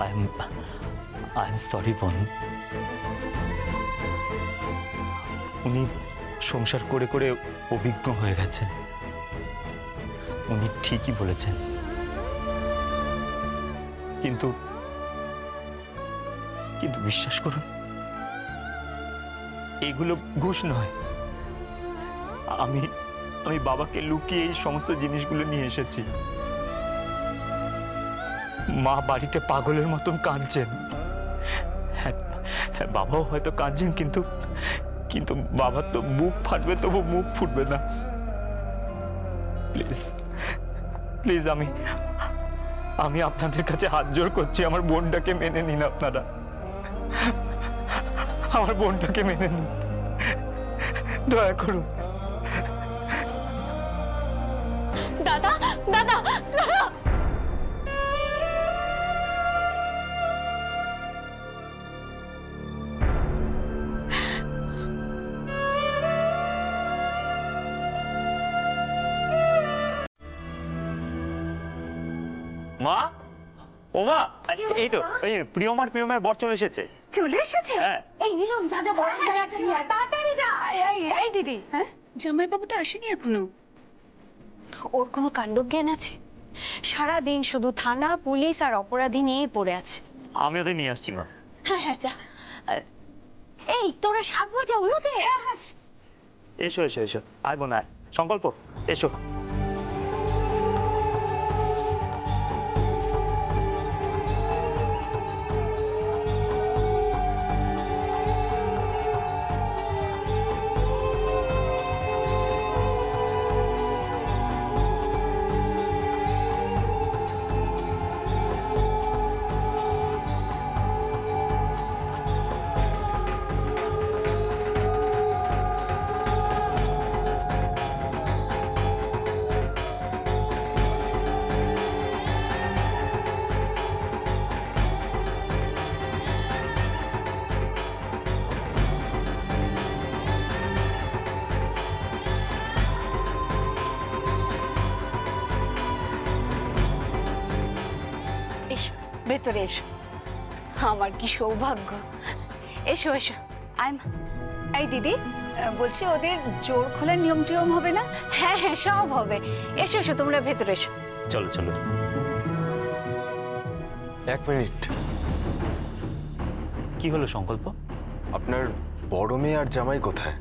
I am sorry বোন। উনি সংসার করে করে অভিজ্ঞ হয়ে গেছেন, উনি ঠিকই বলেছেন। কিন্তু কিন্তু বিশ্বাস করুন, এগুলো ঘুষ নয়। আমি আমি বাবাকে লুকিয়ে এই সমস্ত জিনিসগুলো নিয়ে এসেছি। মা বাড়িতে পাগলের মতন কাঁদছেন। হ্যাঁ, বাবাও হয়তো কাঁদছেন, কিন্তু কিন্তু বাবার তো মুখ ফাটবে, তবু মুখ ফুটবে না। প্লিজ প্লিজ, আমি আপনাদের কাছে হাত জোড় করছি, আমার বোনটাকে মেনে নিন। আপনারা আমার বোনটাকে মেনে নিন, দয়া করুন। দাদা দাদা দাদা, মা, ও মা, এই তো এই প্রিয়মার বর চলে এসেছে। চলে এসেছে? হ্যাঁ। এই নিলাম, যা যা বড় হয়ে যাচ্ছি, তাড়াতাড়ি যা। এই দিদি, হ্যাঁ, জামাইবাবু তো আসেনি এখনো। ওর কোনো কাণ্ডজ্ঞান আছে? সারাদিন শুধু থানা, পুলিশ আর অপরাধী নিয়েই পড়ে আছে। আমি ওদের নিয়ে আসছি মা। হ্যাঁ হ্যাঁ, যা। এই তোরা শাক ভাজা হলো দে। এসো এসো এসো, আয় বোন আয়। সংকল্প, এসো। এসো ভেতরে এসো, আমার কি সৌভাগ্য। এসো এসো, আয় মা। এই দিদি, বলছি ওদের জোর খোলার নিয়ম টিয়ম হবে না? হ্যাঁ হ্যাঁ, সব হবে। এসো এসো, তোমরা ভেতরে এসো। চলো চলো। এক মিনিট, কি হলো সংকল্প? আপনার বড় মেয়ে আর জামাই কোথায়?